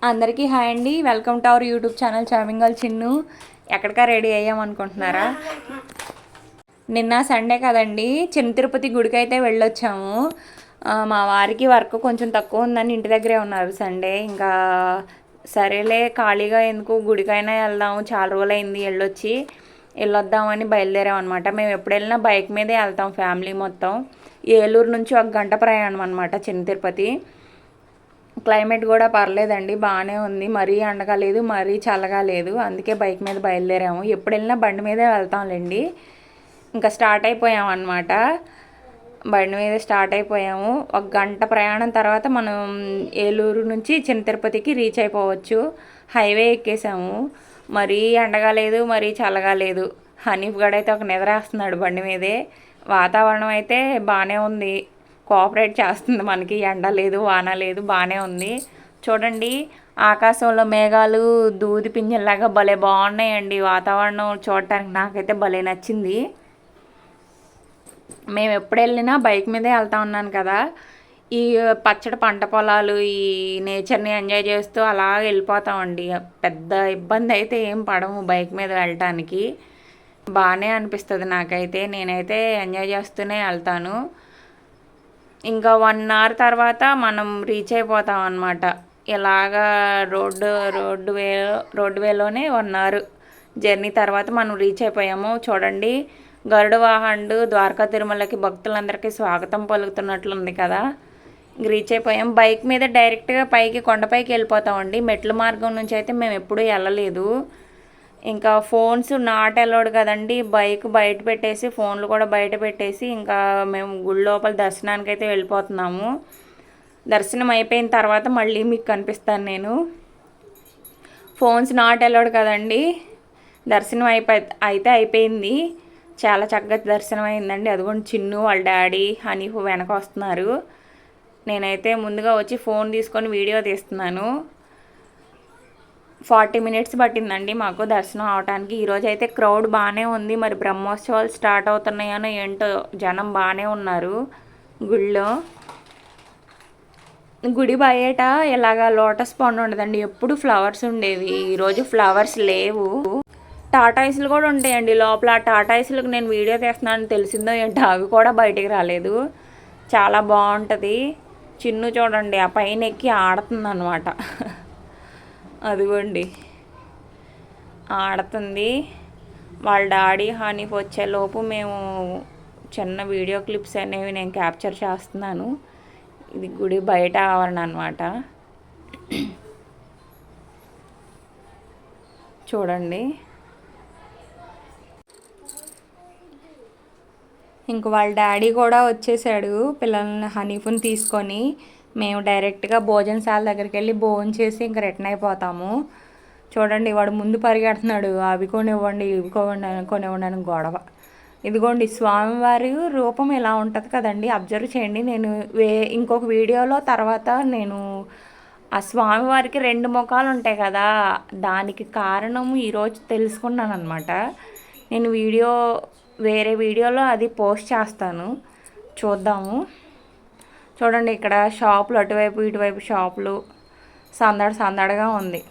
అందరికీ హాయ్ అండి. Welcome to our YouTube channel చామింగల్ చిన్ను. ఎక్కడికా రెడీ అయ్యామనుకుంటున్నారా? నిన్న సండే కదండి, చిన్న తిరుపతి గుడికి అయితే వెళ్ళొచ్చాము. మా వారికి వర్క్ కొంచెం తక్కువ ఉందని ఇంటి దగ్గరే ఉన్నారు సండే. ఇంకా సరేలే ఖాళీగా ఎందుకు గుడికైనా వెళ్దాము, చాలా రోజులైంది వెళ్ళొచ్చి వెళ్ళొద్దామని బయలుదేరాం అనమాట. మేము ఎప్పుడు వెళ్ళినా బైక్ మీదే వెళ్తాం ఫ్యామిలీ మొత్తం. ఏలూరు నుంచి 1 గంట ప్రయాణం అనమాట చిన్న తిరుపతి. క్లైమేట్ కూడా పర్లేదండి, బాగానే ఉంది. మరీ ఎండగా లేదు, మరీ చల్లగా లేదు. అందుకే బైక్ మీద బయలుదేరాము. ఎప్పుడు వెళ్ళినా బండి మీదే వెళ్తాంలేండి. ఇంకా స్టార్ట్ అయిపోయాము అనమాట. బండి మీద స్టార్ట్ అయిపోయాము. 1 గంట ప్రయాణం తర్వాత మనం ఏలూరు నుంచి చిన్న తిరుపతికి రీచ్ అయిపోవచ్చు. హైవే ఎక్కేసాము. మరీ ఎండగా లేదు, మరీ చల్లగా లేదు. హనీఫ్ గడ్ అయితే ఒక నిద్రేస్తున్నాడు బండి మీదే. వాతావరణం అయితే బాగానే ఉంది, కోఆపరేట్ చేస్తుంది మనకి. ఎండ లేదు, వాన లేదు, బాగానే ఉంది. చూడండి, ఆకాశంలో మేఘాలు దూది పింజల్లాగా భలే బాగున్నాయండి. వాతావరణం చూడటానికి నాకైతే భలే నచ్చింది. మేము ఎప్పుడు వెళ్ళినా బైక్ మీదే వెళ్తా ఉన్నాను కదా. ఈ పచ్చడి పంట పొలాలు, ఈ నేచర్ని ఎంజాయ్ చేస్తూ అలా వెళ్ళిపోతామండి. పెద్ద ఇబ్బంది అయితే ఏం పడము బైక్ మీద వెళ్ళటానికి. బాగానే అనిపిస్తుంది నాకైతే. నేనైతే ఎంజాయ్ చేస్తూనే వెళ్తాను. ఇంకా 1 అవర్ తర్వాత మనం రీచ్ అయిపోతాం అన్నమాట. ఇలాగా రోడ్డు వేలోనే 1 అవర్ జర్నీ తర్వాత మనం రీచ్ అయిపోయాము. చూడండి, గరుడ వాహనుడు ద్వారకా తిరుమలకి భక్తులందరికీ స్వాగతం పలుకుతున్నట్లుంది కదా. రీచ్ అయిపోయాం. బైక్ మీద డైరెక్ట్గా పైకి కొండపైకి వెళ్ళిపోతామండి. మెట్ల మార్గం నుంచి అయితే మేము ఎప్పుడూ వెళ్ళలేదు. ఇంకా ఫోన్స్ నాట్ అలౌడ్ కదండి. బైక్ బయట పెట్టేసి, ఫోన్లు కూడా బయట పెట్టేసి ఇంకా మేము గుడి లోపల దర్శనానికి అయితే వెళ్ళిపోతున్నాము. దర్శనం అయిపోయిన తర్వాత మళ్ళీ మీకు కనిపిస్తాను నేను. ఫోన్స్ నాట్ అలౌడ్ కదండి. దర్శనం అయితే అయిపోయింది. చాలా చక్కగా దర్శనం అయిందండి. అదిగోండి చిన్ను వాళ్ళ డాడీ హనీఫ్ వెనక వస్తున్నారు. నేనైతే ముందుగా వచ్చి ఫోన్ తీసుకొని వీడియో తీస్తున్నాను. 40 మినిట్స్ పట్టిందండి మాకు దర్శనం అవటానికి. ఈరోజు అయితే క్రౌడ్ బాగానే ఉంది. మరి బ్రహ్మోత్సవాలు స్టార్ట్ అవుతున్నాయనో ఏంటో, జనం బాగానే ఉన్నారు గుడిలో. గుడి బయట ఇలాగా లోటస్ పాండ్ ఉండదండి, ఎప్పుడు ఫ్లవర్స్ ఉండేవి. ఈరోజు ఫ్లవర్స్ లేవు. టాటాయిస్లు కూడా ఉంటాయండి లోపల. టాటాయిస్లకు నేను వీడియో తీస్తున్నాను తెలిసిందో ఏంటో, అవి కూడా బయటికి రాలేదు. చాలా బాగుంటుంది. చిన్ను చూడండి ఆ పైన ఎక్కి ఆడుతుంది అనమాట. అదిగోండి ఆడుతుంది. వాళ్ళ డాడీ హనీఫ్ వచ్చేలోపు మేము చిన్న వీడియో క్లిప్స్ అనేవి నేను క్యాప్చర్ చేస్తున్నాను. ఇది గుడి బయట ఆవరణ అనమాట. చూడండి, ఇంక వాళ్ళ డాడీ కూడా వచ్చేసాడు పిల్లల్ని హనీఫ్ని తీసుకొని. మేము డైరెక్ట్గా భోజనశాల దగ్గరికి వెళ్ళి భోజనం చేసి ఇంక రిటర్న్ అయిపోతాము. చూడండి, వాడు ముందు పరిగెడుతున్నాడు. అవి కొనివ్వండి, ఇవి కొనివ్వండి అని గొడవ. ఇదిగోండి, స్వామివారి రూపం ఇలా ఉంటుంది కదండి, అబ్జర్వ్ చేయండి. నేను ఇంకొక వీడియోలో తర్వాత నేను ఆ స్వామివారికి 2 ముఖాలు ఉంటాయి కదా, దానికి కారణం ఈరోజు తెలుసుకున్నాను అనమాట. నేను వేరే వీడియోలో అది పోస్ట్ చేస్తాను, చూద్దాము. చూడండి, ఇక్కడ షాపులు అటువైపు ఇటువైపు షాపులు సందడిగా ఉంది.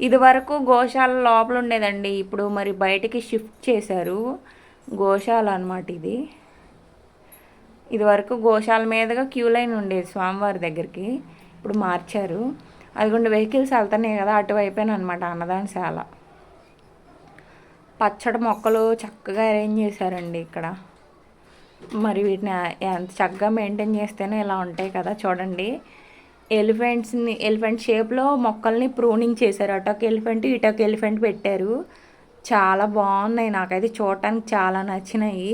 ఇది వరకు గోశాల లోపల ఉండేదండి, ఇప్పుడు మరి బయటికి షిఫ్ట్ చేశారు. గోశాల అనమాట ఇది వరకు గోశాల మీదుగా క్యూ లైన్ ఉండేది స్వామివారి దగ్గరికి, ఇప్పుడు మార్చారు. అదిగోండి వెహికల్స్ వెళ్తున్నాయి కదా, అటువైపోయిన అనమాట అన్నదానశాల. పచ్చడి మొక్కలు చక్కగా అరేంజ్ చేశారండి ఇక్కడ. మరి వీటిని ఎంత చక్కగా మెయింటైన్ చేస్తేనే ఇలా ఉంటాయి కదా. చూడండి, ఎలిఫెంట్ షేప్లో మొక్కల్ని ప్రూనింగ్ చేశారు. అటొక ఎలిఫెంట్ ఇటొక ఎలిఫెంట్ పెట్టారు. చాలా బాగున్నాయి, నాకైతే చూడటానికి చాలా నచ్చినాయి.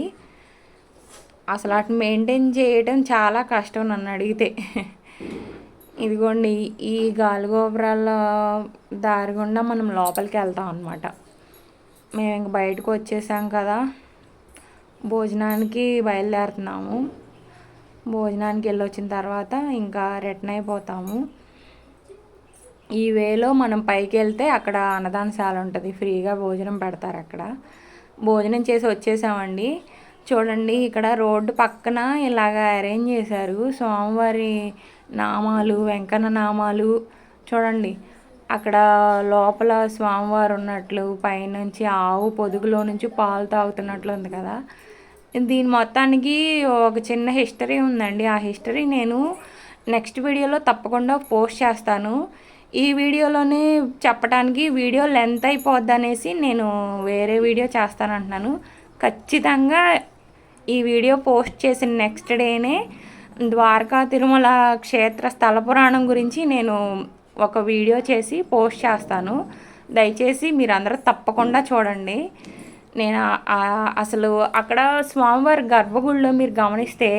అసలు వాటిని మెయింటైన్ చేయడం చాలా కష్టం నన్ను అడిగితే. ఇదిగోండి, ఈ గాలిగోపురాల దారి గుండా మనం లోపలికి వెళ్తాం అనమాట. మేము ఇంక బయటకు వచ్చేసాం కదా, భోజనానికి బయలుదేరుతున్నాము. భోజనానికి వెళ్ళొచ్చిన తర్వాత ఇంకా రిటర్న్ అయిపోతాము. ఈ వేలో మనం పైకి వెళ్తే అక్కడ అన్నదానశాల ఉంటుంది, ఫ్రీగా భోజనం పెడతారు అక్కడ. భోజనం చేసి వచ్చేసామండి. చూడండి, ఇక్కడ రోడ్డు పక్కన ఇలాగ అరేంజ్ చేశారు స్వామివారి నామాలు, వెంకన్న నామాలు, చూడండి అక్కడ లోపల స్వామివారు ఉన్నట్లు, పైనుంచి ఆవు పొదుగులో నుంచి పాలు తాగుతున్నట్లు ఉంది కదా. దీని మొత్తానికి ఒక చిన్న హిస్టరీ ఉందండి. ఆ హిస్టరీ నేను నెక్స్ట్ వీడియోలో తప్పకుండా పోస్ట్ చేస్తాను. ఈ వీడియోలోనే చెప్పడానికి వీడియో లెంత్ అయిపోద్ది అనేసి నేను వేరే వీడియో చేస్తానంటున్నాను. ఖచ్చితంగా ఈ వీడియో పోస్ట్ చేసిన నెక్స్ట్ డేనే ద్వారకా తిరుమల క్షేత్ర స్థల పురాణం గురించి నేను ఒక వీడియో చేసి పోస్ట్ చేస్తాను. దయచేసి మీరందరూ తప్పకుండా చూడండి. నేను అసలు అక్కడ స్వామివారి గర్భగుడిలో మీరు గమనిస్తే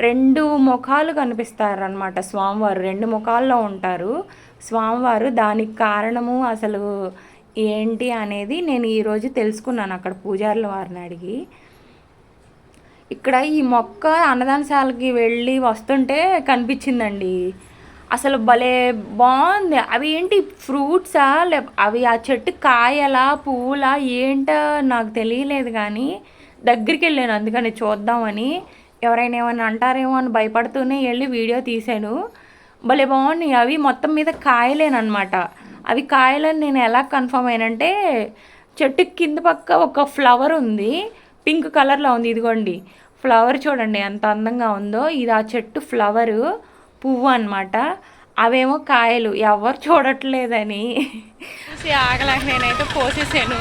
2 ముఖాలు కనిపిస్తారనమాట. స్వామివారు 2 ముఖాల్లో ఉంటారు స్వామివారు. దానికి కారణము అసలు ఏంటి అనేది నేను ఈరోజు తెలుసుకున్నాను అక్కడ పూజారుల వారిని అడిగి. ఇక్కడ ఈ మొక్క అన్నదానశాలకి వెళ్ళి వస్తుంటే కనిపించిందండి. అసలు భలే బాగుంది. అవి ఏంటి ఫ్రూట్సా, అవి ఆ చెట్టు కాయలా పువ్వులా ఏంటో నాకు తెలియలేదు, కానీ దగ్గరికి వెళ్ళాను అందుకని చూద్దామని. ఎవరైనా ఏమైనా అంటారేమో అని భయపడుతూనే వెళ్ళి వీడియో తీసాను. భలే బాగున్నాయి. అవి మొత్తం మీద కాయలేనమాట. అవి కాయలని నేను ఎలా కన్ఫర్మ్ అయినంటే, చెట్టు కింద పక్క ఒక ఫ్లవర్ ఉంది, పింక్ కలర్లో ఉంది. ఇదిగోండి ఫ్లవర్ చూడండి ఎంత అందంగా ఉందో. ఇది ఆ చెట్టు ఫ్లవరు, పువ్వు అనమాట. అవేమో కాయలు. ఎవరు చూడట్లేదని చూసి ఆగలేక నేనైతే కోసేసాను.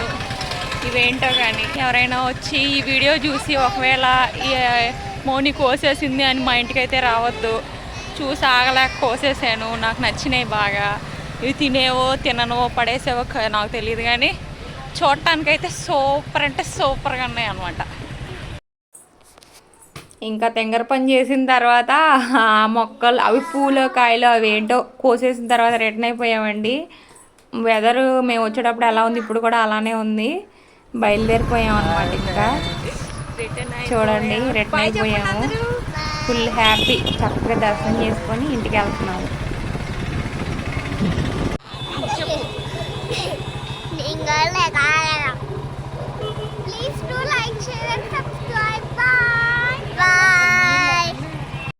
ఇవేంటో కానీ ఎవరైనా వచ్చి ఈ వీడియో చూసి ఒకవేళ మోని కోసేసింది అని మా ఇంటికి అయితే రావద్దు. చూసి ఆగలేక కోసేసాను. నాకు నచ్చినాయి బాగా. ఇవి తినేవో తిననో పడేసేవో నాకు తెలియదు, కానీ చూడటానికైతే సూపర్ అంటే సూపర్గా ఉన్నాయి అనమాట. ఇంకా తెంగర పని చేసిన తర్వాత ఆ మొక్కలు అవి పూలు కాయలు అవి ఏంటో కోసేసిన తర్వాత రిటర్న్ అయిపోయామండి. వెదరు మేము వచ్చేటప్పుడు ఎలా ఉంది, ఇప్పుడు కూడా అలానే ఉంది. బయలుదేరిపోయాం అనమాట. ఇంకా చూడండి రిటర్న్ అయిపోయాము. Full happy. చక్కగా దర్శనం చేసుకొని ఇంటికి వెళ్తున్నాము. Đi ngơi là